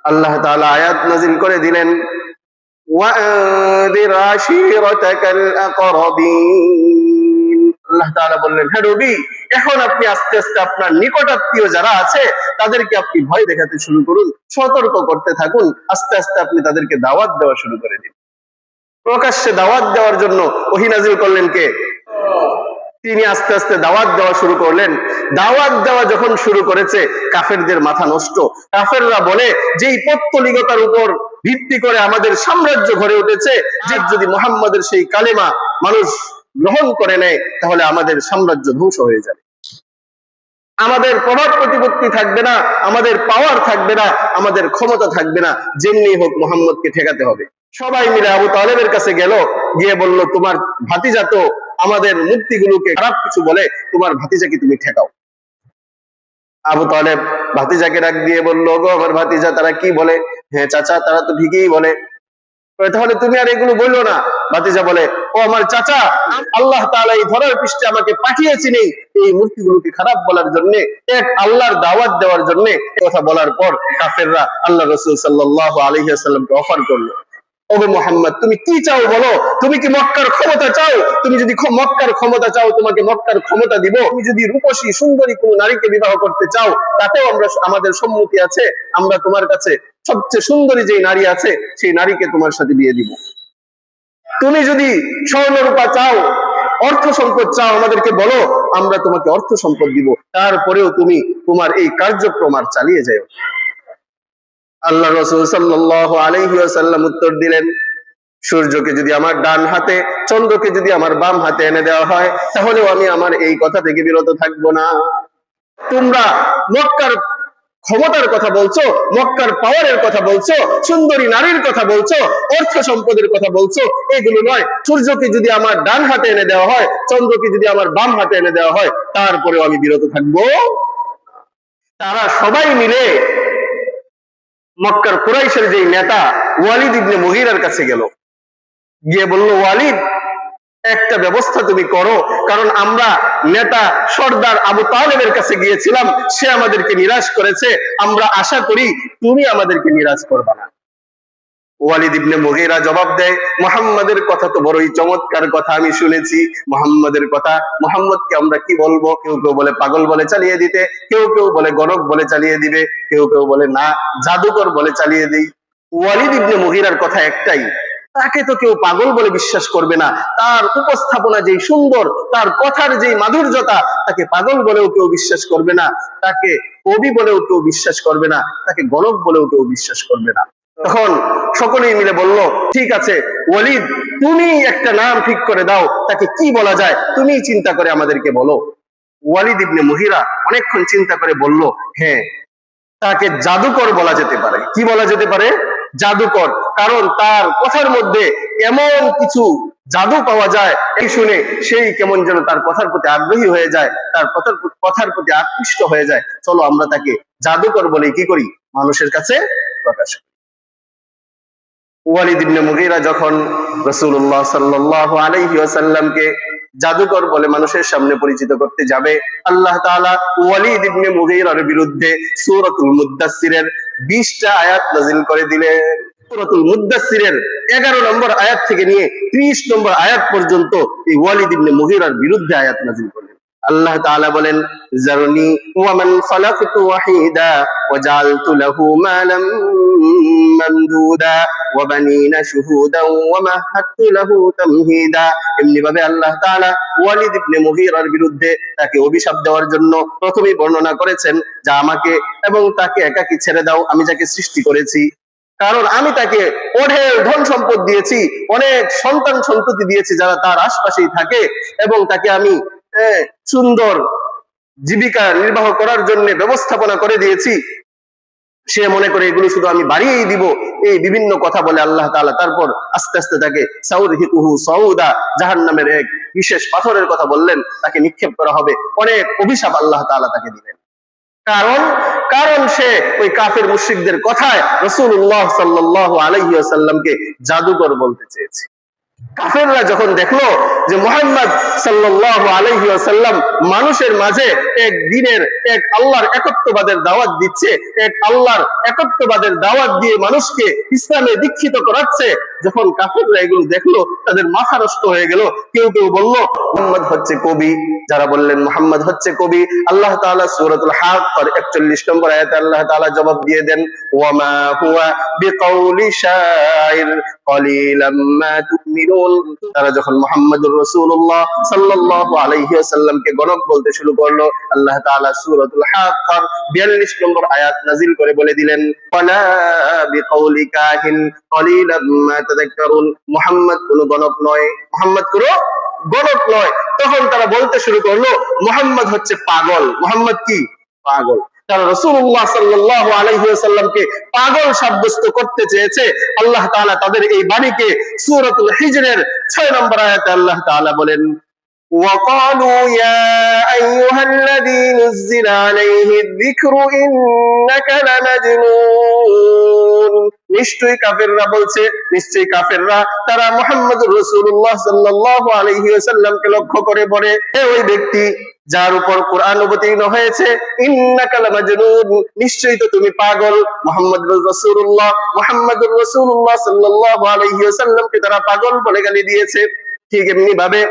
আল্লাহ তাআলা আয়াত নাযিল করে দিলেন, ওয়া'আযির আশীরাতাকাল আকরাবিন। আল্লাহ তাআলা বললেন, হে নবী, এখন আপনি আস্তে আস্তে আপনার নিকটাত্মীয় যারা আছে তাদেরকে আপনি ভয় দেখাতে শুরু করুন, সতর্ক করতে থাকুন, আস্তে আস্তে আপনি তাদেরকে দাওয়াত দেওয়া শুরু করে দিন। প্রকাশ্যে দাওয়াত দেওয়ার জন্য ওহী নাযিল করলেন কে? তিনি আস্তে আস্তে দাওয়াত দেওয়া শুরু করলেন। দাওয়াত দেওয়া যখন শুরু করেছে, কাফেরদের মাথা নষ্ট। কাফেররা বলে যে এই পৌত্তলিকতার উপর ভিত্তি করে আমাদের সাম্রাজ্য গড়ে উঠেছে, যে যদি মুহাম্মাদের সেই কালেমা মানুষ গ্রহণ করে নেয় তাহলে আমাদের সাম্রাজ্য ধ্বংস হয়ে যাবে, আমাদের প্রভাব প্রতিপত্তি থাকবে না, আমাদের পাওয়ার থাকবে না, আমাদের ক্ষমতা থাকবে না, যেমনি হোক মুহাম্মদকে ঠেকাতে হবে। সবাই মিলে আবু তালেবের কাছে গেল, গিয়ে বলল, তোমার ভাতিজা তো আমাদের মূর্তিগুলোকে খারাপ কিছু বলে, তোমার ভাতিজাকে তুমি ঠেকাও। আবু তালেব ভাতিজাকে ডাক দিয়ে বলল, গো আমার ভাতিজা, তারা কি বলে? হ্যাঁ চাচা, তারা তো ঠিকই বলে। তাহলে তুমি আর এগুলো বললো না। ভাতিজা বলে, ও আমার চাচা, আল্লাহ তাআলা এই ধরার পৃষ্ঠে আমাকে পাঠিয়েছেন এই মূর্তিগুলোকে খারাপ বলার জন্য, এক আল্লাহর দাওয়াত দেওয়ার জন্য। কথা বলার পর কাফেররা আল্লাহ রাসূল সাল্লাল্লাহু আলাইহি ওয়াসাল্লামকে অফার করলো, ওগো মুহাম্মদ, তুমি কি চাও বলো? তুমি কি মক্কার ক্ষমতা চাও? তুমি যদি মক্কার ক্ষমতা চাও, তোমাকে মক্কার ক্ষমতা দিব। তুমি যদি রূপসী সুন্দরী কোন নারীকে বিবাহ করতে চাও, তাতেও আমাদের সম্মতি আছে। আমরা তোমার কাছে সবচেয়ে সুন্দরী যে নারী আছে সেই নারীকে তোমার সাথে বিয়ে দিব। তুমি যদি স্বর্ণরূপা চাও, অর্থ সম্পদ চাও, আমাদেরকে বলো, আমরা তোমাকে অর্থ সম্পদ দিব। তারপরেও তুমি তোমার এই কার্যক্রম আর চালিয়ে যাও। আল্লাহ রাসূল সাল্লাল্লাহু আলাইহি ওয়াসাল্লাম উত্তর দিলেন, সূর্যকে যদি আমার ডান হাতে, চন্দ্রকে যদি আমার বাম হাতে এনে দেওয়া হয়, তাহলেও আমি আমার এই কথা থেকে বিরত থাকবো না। তোমরা মক্কার ক্ষমতার কথা বলছো, মক্কার পাওয়ারের কথা বলছো, সুন্দরী নারীর কথা বলছো, অর্থ সম্পদের কথা বলছো, এগুলো নয়। সূর্যকে যদি আমার ডান হাতে এনে দেওয়া হয়, চন্দ্রকে যদি আমার বাম হাতে এনে দেওয়া হয়, তারপরেও আমি বিরত থাকবো। তারা সবাই মিলে মক্কার কুরাইশের যে নেতা ওয়ালিদ ইবনে মুগীরার কাছে গেল, গিয়ে বলল, ওয়ালিদ, একটা ব্যবস্থা তুমি করো, কারণ আমরা নেতা সর্দার আবু তালেবের কাছে গিয়েছিলাম, সে আমাদেরকে নিরাশ করেছে, আমরা আশা করি তুমি আমাদেরকে নিরাশ করবে না। ওয়ালিদ ইবনে মুগীরা জবাব দেয়, মুহাম্মাদের কথা তো বড়ই চমৎকার কথা আমি শুনেছি। মুহাম্মাদের কথা, মুহাম্মদকে আমরা কি বলবো? কেউ কেউ বলে পাগল বলে চালিয়ে দিতে, কেউ কেউ বলে গণক বলে চালিয়ে দিবে, কেউ কেউ বলে না জাদুকর বলে চালিয়ে দেই। ওয়ালিদ ইবনে মুগীরার কথা একটাই, তাকে তো কেউ পাগল বলে বিশ্বাস করবে না, তার উপস্থাপনা যেই সুন্দর, তার কথার যেই মাধুর্যতা, তাকে পাগল বলেও কেউ বিশ্বাস করবে না, তাকে কবি বলেও কেউ বিশ্বাস করবে না, তাকে গণক বলেও কেউ বিশ্বাস করবে না। তখন সকলেই মিলে বলল, ঠিক আছে ওয়ালিদ, তুমি একটা নাম ঠিক করে দাও, তাকে কি বলা যায়, তুমি চিন্তা করে আমাদেরকে বলো। ওয়ালিদ ইবনে মুগীরা অনেকক্ষণ চিন্তা করে বলল, হ্যাঁ, তাকে জাদুকর বলা যেতে পারে। কি বলা যেতে পারে? জাদুকর। কারণ তার কথার মধ্যে এমন কিছু জাদু পাওয়া যায়, এই শুনে সেই কেমন যেন তার কথার প্রতি আগ্রহী হয়ে যায়, তার কথার প্রতি আকৃষ্ট হয়ে যায়। চলো আমরা তাকে জাদুকর বলে কি করি, মানুষের কাছে প্রকাশ করি। ওয়ালিদ ইবনে মুগীরা যখন রাসূলুল্লাহ সাল্লাল্লাহু আলাইহি ওয়াসাল্লামকে জাদুকর বলে মানুষের সামনে পরিচিত করতে যাবে, আল্লাহ তাআলা ওয়ালিদ ইবনে মুগীরার বিরুদ্ধে সূরাতুল মুদ্দাসসিরের 20টা আয়াত নাযিল করে দিলেন। সূরাতুল মুদ্দাসসিরের 11 নম্বর আয়াত থেকে নিয়ে 30 নম্বর আয়াত পর্যন্ত এই ওয়ালিদ ইবনে মুগীরার বিরুদ্ধে আয়াত নাযিল করলেন। আল্লাহ তাআলা বলেন, জারনি ওয়া মান খালাকতু ওয়াহিদা ওয়া জাআলতু লাহু মালাম মামদুদা ওয়া বানিনা শুহুদা ওয়া মাহাদতু লাহু তামহিদা। এমনি ভাবে আল্লাহ তাআলা ওয়ালিদ ইবনে মুগীরার বিরুদ্ধে তাকে অভিশাপ দেওয়ার জন্য প্রথমেই বর্ণনা করেছেন, যা আমাকে এবং তাকে একাকী ছেড়ে দাও, আমি যাকে সৃষ্টি করেছি, কারণ আমি তাকে অঢেল ধন সম্পদ দিয়েছি, অনেক সন্তান সন্ততি দিয়েছি যারা তার আশপাশেই থাকে, এবং তাকে আমি সুন্দর জীবিকা নির্বাহ করার জন্য ব্যবস্থাপনা করে দিয়েছি। সে মনে করে এগুলো শুধু আমি বাড়িয়েই দিব, এই বিভিন্ন কথা বলে আল্লাহ তাআলা তারপর আস্তে আস্তে তাকে সাউরহিকুহু সাউদা, জাহান্নামের এক বিশেষ পাথরের কথা বললেন, তাকে নিক্ষেপ করা হবে। অনেক অভিশাপ আল্লাহ তাআলা তাকে দিলেন। কারণ সে ওই কাফের মুশরিকদের কথায় রাসূলুল্লাহ সাল্লাল্লাহু আলাইহি ওয়াসাল্লামকে জাদুকর বলতে চেয়েছে। কাফেররা যখন দেখলো যে মুহাম্মদ সাল্লাল্লাহু আলাইহি ওয়াসাল্লাম মানুষের মাঝে এক দিনের, এক আল্লাহর একত্ববাদের দাওয়াত দিচ্ছে, এক আল্লাহর একত্ববাদের দাওয়াত দিয়ে মানুষকে ইসলামে দীক্ষিত করাচ্ছে, যখন কাফেররা এগুলো দেখলো তাদের মাথা নষ্ট হয়ে গেল। কেউ কেউ বলল মুহাম্মদ হচ্ছে কবি, যারা বললেন মুহাম্মদ হচ্ছে কবি। আল্লাহ তাআলা সূরাতুল হাক্কার 41 নম্বর আয়াতে আল্লাহ তাআলা জবাব দিয়ে দেন, ওয়ামা হুয়া বিকাউলি শাইর কলিলাম মা তুমিনুন। তারা যখন মুহাম্মদুর রাসূলুল্লাহ সাল্লাল্লাহু আলাইহি ওয়াসাল্লামকে গণক বলতে শুরু করলো, আল্লাহ তাআলা সূরাতুল হাক্কার 42 নম্বর আয়াত নাযিল করে বলে দিলেন, ওয়ালা বিকাউলি কাহিন কলিলাম মা তাযাক্কারুন। মুহাম্মদ কোন গণক নয়, মুহাম্মদ কোন গণক নয়। তখন তারা বলতে শুরু করলো মুহাম্মদ হচ্ছে পাগল। মুহাম্মদ কি? পাগল। তারা রাসূলুল্লাহ সাল্লাল্লাহু আলাইহি ওয়াসাল্লামকে পাগল সাব্যস্ত করতে চেয়েছে। আল্লাহ তাআলা তাদের এই বাণীকে সূরাতুল হিজরের 6 নম্বর আয়াতে আল্লাহ তাআলা বলেন, وقالوا يا أيها الذي نزل عليه الذكر إنك لمجنون। নিশ্চয়ই কাফেররা বলছে, নিশ্চয়ই কাফেররা তারা মুহাম্মদুর রাসূলুল্লাহ সাল্লাল্লাহু আলাইহি ওয়াসাল্লামকে লক্ষ্য করে বলে, হে ওই ব্যক্তি যার উপর কোরআন অবতীর্ণ হয়েছে, ইন্নাকা লামাজনুন, নিশ্চয়ই তো তুমি পাগল। মুহাম্মদুর রাসূলুল্লাহ সাল্লাল্লাহু আলাইহি ওয়াসাল্লামকে তারা পাগল বলে গালি দিয়েছে। ঠিক এমনি ভাবে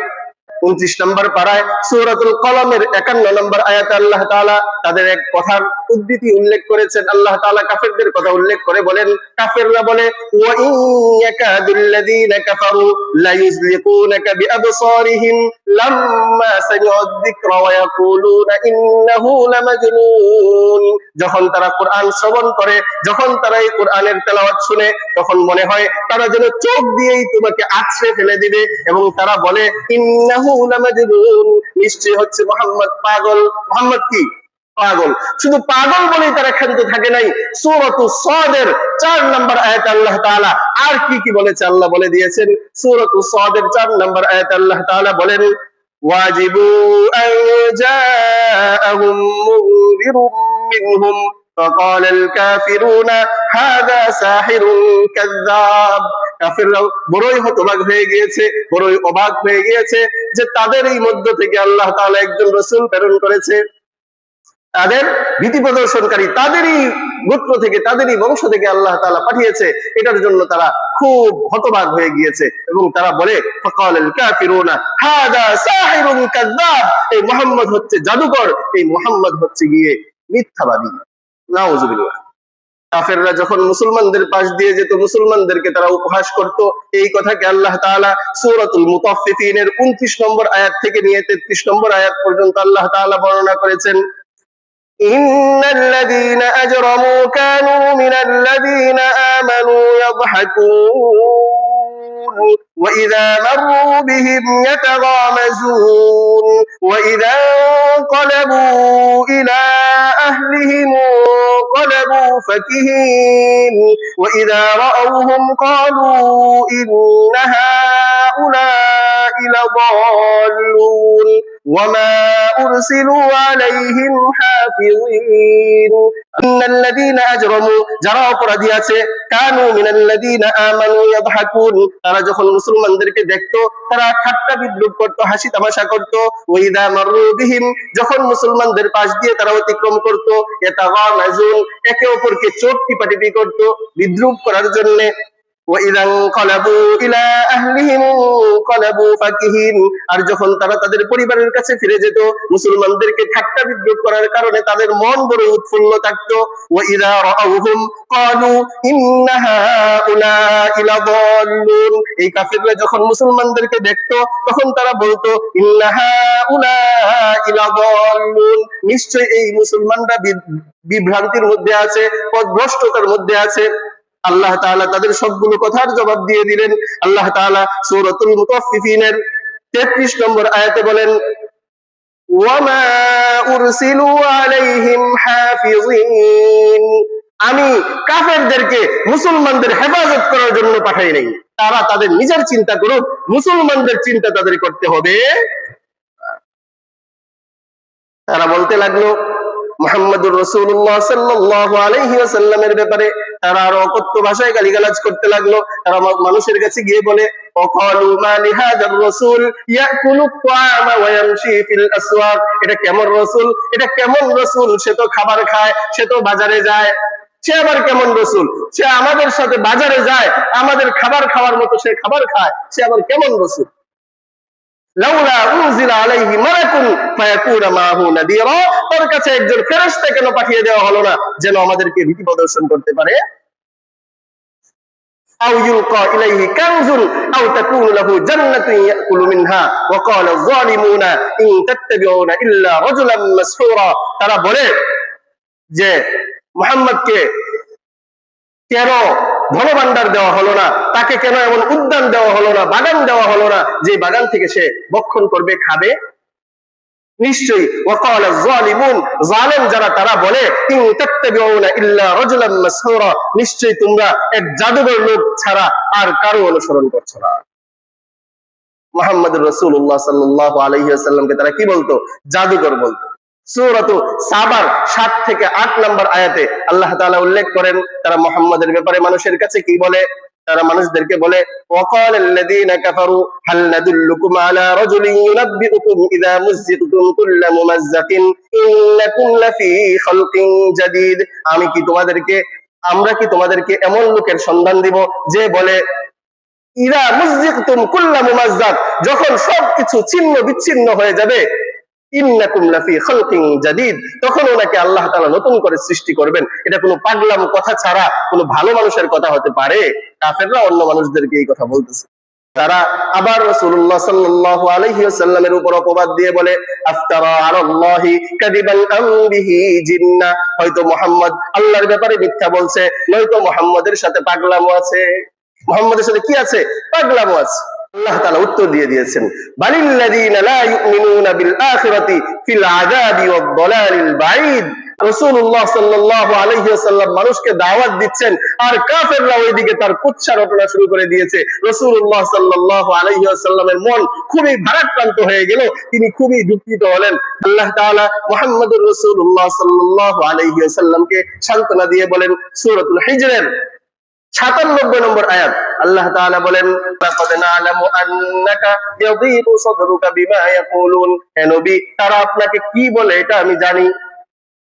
29 নম্বর পারায় সূরাতুল কলমের 51 নম্বর আয়াতে আল্লাহ তাআলা তাদের এক কথার উদ্ধৃতি উল্লেখ করেছেন। আল্লাহ তাআলা কাফেরদের কথা উল্লেখ করে বলেন, কাফেররা বলে, ওয়া ইন ইয়াকাদুল্লাযীনা কাফারু লা ইউযলিকুনাকা বিআবসারিহিম লাম্মা সামি'ud যিকরা ওয়া ইয়াকুলুনা ইন্নাহু লামাজনুন। যখন তারা কোরআন শ্রবণ করে, যখন তারা এই কোরআনের তেলাওয়াত শুনে, তখন মনে হয় তারা যেন চোখ দিয়েই তোমাকে আছড়ে ফেলে দিবে, এবং তারা বলে ইন্নাহু লামাজনুন, নিশ্চয় হচ্ছে মুহাম্মদ পাগল। মুহাম্মদ কি? পাগল। শুধু পাগল বলেই তারা ক্ষান্ত থাকে নাই। সূরাতুস সাদের 4 নম্বর আয়াতে আল্লাহ তাআলা আর কি কি বলেছে আল্লাহ বলে দিয়েছেন। সূরাতুস সাদের 4 নম্বর আয়াতে আল্লাহ তাআলা বলেন, ওয়াজিবু আন জাআহুম মুনযিরুম মিনহুম فقال الكافرون هذا ساحر كذاب। কাফেররা বড়ই হতবাক হয়ে গিয়েছে, বড়ই অবাক হয়ে গিয়েছে যে তাদের এই মধ্য থেকে আল্লাহ তাআলা একজন রাসূল প্রেরণ করেছে, তাদের ভীতি প্রদর্শনকারী, তাদেরই গোত্র থেকে, তাদেরই বংশ থেকে আল্লাহ তাআলা পাঠিয়েছে। এটার জন্য তারা খুব হতবাক হয়ে গিয়েছে এবং তারা বলে, ফাকালাল কাফিরুনা হাদা সাহিরুন কাযযাব, এই মুহাম্মদ হচ্ছে জাদুকর, এই মুহাম্মদ হচ্ছে গিয়ে মিথ্যাবাদী। নাউযুবিল্লাহ। কাফেররা যখন মুসলমানদের পাশ দিয়ে যেত, মুসলমানদেরকে তারা উপহাস করত। এই কথাকে আল্লাহ তাআলা সূরাতুল মুতাফফিফিনের 29 নম্বর আয়াত থেকে নিয়ে 33 নম্বর আয়াত পর্যন্ত আল্লাহ তাআলা বর্ণনা করেছেন, ইন্নাল্লাযীনা আজরামু কানু মিনাল্লাযীনা আমানু ইয়াদহাকুন ওয়া ইযা মাররু বিহিম ইয়াতাগামাজুন ওয়া ইযা ক্বালাবু ইলা আহলিহিম ক্বালাবু ফাকিহিন ওয়া ইযা রাআউহুম ক্বালু ইন্না হাউলা'i লাদাল্লুন ওয়া মা উরসিলু আলাইহিম হাফিযিন। ইন্নাল্লাযীনা আজরামু, যারা অপরাধী আছে, কানু মিনাল্লাযীনা আমানু ইয়াদহাকুন, তারা যখন মুসলমানদেরকে দেখতো তারা ঠাট্টা বিদ্রূপ করত, হাসি তামাশা করত। ওয়া ইযা মাররু বিহিম, যখন মুসলমানদের পাশ দিয়ে তারা অতিক্রম করত, ইয়াতাগামাজুন, একে অপরকে চোখ টিপাটিপি করত বিদ্রূপ করার জন্য। ওয়া ইযা ক্বালাবু ইলা আহলিহিম ক্বালাবু ফাকিহিন, আর যখন তারা তাদের পরিবারের কাছে ফিরে যেত, মুসলমানদেরকে ঠাট্টা বিদ্রূপ করার কারণে তাদের মন বড় উৎফুল্ল থাকতো। ওয়া ইযা রাআউহুম ক্বালু ইন্না হাউলা'i লাদাল্লুন, এই কাফিররা যখন মুসলমানদেরকে দেখতো তখন তারা বলতো ইন্না হাউলা'i লাদাল্লুন, নিশ্চয় এই মুসলমানরা বিভ্রান্তির মধ্যে আছে, পথভ্রষ্টতার মধ্যে আছে। আল্লাহ তাআলা তাদের সবগুলো কথার জবাব দিয়ে দিলেন। আল্লাহ তাআলা সূরাতুল মুতাফফিফিনের 33 নম্বর আয়াতে বলেন, ওয়া মা উরসিলু আলাইহিম হাফিযিন, আমি কাফেরদেরকে মুসলমানদের হেফাজত করার জন্য পাঠাই নাই। তারা তাদের নিজের চিন্তা করুক, মুসলমানদের চিন্তা তাদের করতে হবে। তারা বলতে লাগলো মুহাম্মদুর রাসূলুল্লাহ সাল্লাল্লাহু আলাইহি ওয়াসাল্লামের ব্যাপারে তারা আরো অকথ্য ভাষায় গালিগালাজ করতে লাগলো। তারা মানুষের কাছে গিয়ে বলে, وقالوا ما لهذا الرسول يأكل الطعام ويمشي في الأسواق। এটা কেমন রাসূল, এটা কেমন রাসূল, সে তো খাবার খায়, সে তো বাজারে যায়, সে আবার কেমন রাসূল, সে আমাদের সাথে বাজারে যায়, আমাদের খাবার খাওয়ার মতো সে খাবার খায়, সে আবার কেমন রাসূল। লাউলা উনজিলা আলাইহি মালাকুন ফায়াকুনা মাহু নাদিরা, তার কাছে একজন ফেরেশতা কেন পাঠিয়ে দেওয়া হলো না যেন আমাদেরকে ভীতি প্রদর্শন করতে পারে। আও ইউলকা ইলাইহি কানজুন আও তাকুনু লাহু জান্নাতুন ইয়াকুলু মিনহা ওয়া ক্বালা আয-যালিমুনা ইন তাত্তাবিউনা ইল্লা রাজুলান মাসহুরা। তারা বলে যে মুহাম্মদকে কেন ধনভাণ্ডার দেওয়া হলো না, তাকে কেন এমন উদ্যান দেওয়া হলো না, বাগান দেওয়া হলো না যে বাগান থেকে সে ভক্ষণ করবে, খাবে। নিশ্চয়ই ওয়াকাল আয-যালিমুন, জালেম যারা তারা বলে ইন তাত্তাবিউনা ইল্লা রাজুলান মাসহুরা, নিশ্চয়ই তোমরা এক জাদুকর লোক ছাড়া আর কারো অনুসরণ করছো না। মুহাম্মদুর রাসূলুল্লাহ সাল্লাল্লাহু আলাইহি ওয়াসাল্লামকে তারা কি বলতো? জাদুকর বলতো। সূরাত সাবার ৭ থেকে ৮ নম্বর আয়াতে আল্লাহ তাআলা উল্লেখ করেন তারা মুহাম্মদের ব্যাপারে মানুষের কাছে কি বলে। তারা মানুষদেরকে বলে ওয়াকাল আল্লাযীনা কাফারু হাল নাদুল্লুকুম আলা রাজুলিন ইউনাব্বিউকুম ইযা মুযজিতুম কুল্লা মুমাযযাতিন ইন্নাকুম লাফী খালকিন জাদীদ। আমরা কি তোমাদেরকে এমন লোকের সন্ধান দিব যে বলে ইযা মুযজিতুম কুল্লা মুমাযযাত, যখন সবকিছু ছিন্ন বিচ্ছিন্ন হয়ে যাবে, ইন্নাকুম লাফী খালকিন জাদীদ, তখন ওনাকে আল্লাহ তাআলা নতুন করে সৃষ্টি করবেন। এটা কোনো পাগলাম কথা ছাড়া কোনো ভালো মানুষের কথা হতে পারে? কাফেররা অন্য মানুষদেরকে এই কথা বলতেছে। তারা আবার রাসূলুল্লাহ সাল্লাল্লাহু আলাইহি ওয়াসাল্লামের উপর অপবাদ দিয়ে বলে আফতারা আলাল্লাহি কাদিবান আম বিহি জিন্না, হয়তো মুহাম্মদ আল্লাহর ব্যাপারে মিথ্যা বলছে, নয়তো মুহাম্মদের সাথে পাগলামো আছে। মুহাম্মদের সাথে কি আছে? পাগলামো আছে। আল্লাহ তাআলা উত্তর দিয়ে দিয়েছেন বালিল্লাযীনা লা ইউমিনুনা বিল আখিরাতি ফিল আযাবি ওয়াদ দালালিল বাঈদ। রাসূলুল্লাহ সাল্লাল্লাহু আলাইহি ওয়াসাল্লাম মানুষকে দাওয়াত দিচ্ছেন আর কাফেররা ওইদিকে তার কুৎসা রটনা শুরু করে দিয়েছে। রাসূলুল্লাহ সাল্লাল্লাহু আলাইহি ওয়াসাল্লামের মন খুবই ভারাক্রান্ত হয়ে গেল, তিনি খুবই দুঃখিত হলেন। আল্লাহ তাআলা মুহাম্মদুর রাসূলুল্লাহ সাল্লাল্লাহু আলাইহি ওয়াসাল্লামকে সান্ত্বনা দিয়ে বলেন সূরাতুল হিজরের ৯৭ নম্বর আয়াত আল্লাহ তাআলা বলেন লাকাদ না'লামু আন্নাকা ইয়াযীকু সাদরুকা বিমা ইয়াকুলুন, হে নবী তারা আপনাকে কি বলে এটা আমি জানি।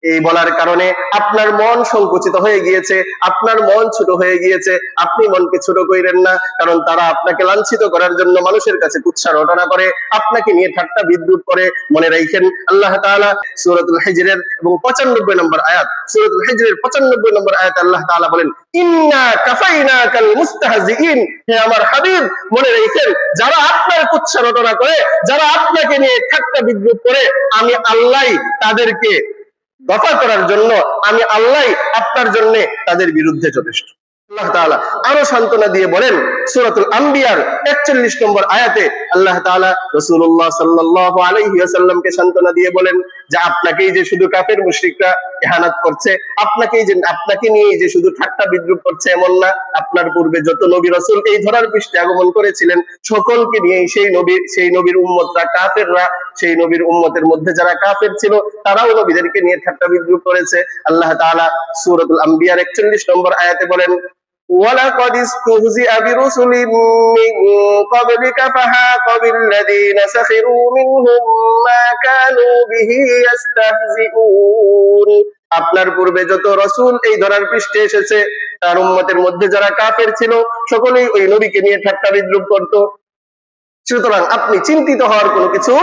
এই বলার কারণে আপনার মন সংকুচিত হয়ে গিয়েছে, আপনার মন ছোট হয়ে গিয়েছে। আপনি মনকে ছোট কইরেন না, কারণ তারা আপনাকে লাঞ্ছিত করার জন্য মানুষের কাছে কুৎসা রটনা করে, আপনাকে নিয়ে ঠাট্টা বিদ্রূপ করে। মনে রাখেন আল্লাহ তাআলা সূরাতুল হিজরের এবং ৯৫ নম্বর আয়াত, সূরাতুল হিজরের ৯৫ নম্বর আয়াতে আল্লাহ তাআলা বলেন ইন্না কাফাইনাকাল মুস্তাহজিইন, হে আমার হাবিব মনে রাখেন যারা আপনার কুৎসা রটনা করে, যারা আপনাকে নিয়ে ঠাট্টা বিদ্রূপ করে, আমি আল্লাহ তাদেরকে দফা করার জন্য, আমি আল্লাহ আপনার জন্য তাদের বিরুদ্ধে যথেষ্ট। আল্লাহ তাআলা আরো সান্ত্বনা দিয়ে বলেন সূরাতুল আম্বিয়ার ৪১ নম্বর আয়াতে আল্লাহ তাআলা রাসূলুল্লাহ সাল্লাল্লাহু আলাইহি ওয়াসাল্লামকে সান্ত্বনা দিয়ে বলেন যে আপনাকেই যে শুধু কাফের মুশরিকরা ইহানাত করছে, আপনাকে নিয়ে যে শুধু ঠাট্টা বিদ্রূপ করছে এমন না, আপনার পূর্বে যত নবী রাসূল এই ধরার পৃষ্ঠে আগমন করেছিলেন সকলকে নিয়ে সেই নবীর উম্মতরা কাফেররা, সেই নবীর উম্মতের মধ্যে যারা কাফের ছিল তারাও নবীদেরকে নিয়ে ঠাট্টা বিদ্রূপ করেছে। আল্লাহ তাআলা সূরাতুল আম্বিয়ার ৪১ নম্বর আয়াতে বলেন ওয়ালাকাদ ইসতুহজিআ বিরুসুলিন মিন ক্বাবলিকা ফাহাকা বিল্লাযীনা সাখিরু মিনহুম মা কানু বিহি ইস্তাহজিউন। আপনার পূর্বে যত রাসূল এই ধরার পৃষ্ঠে এসেছে তার উম্মতের মধ্যে যারা কাফের ছিল সকলেই ওই নবীকে নিয়ে ঠাট্টা বিদ্রূপ করত। সুতরাং আপনি চিন্তিত হওয়ার কোনো কিছু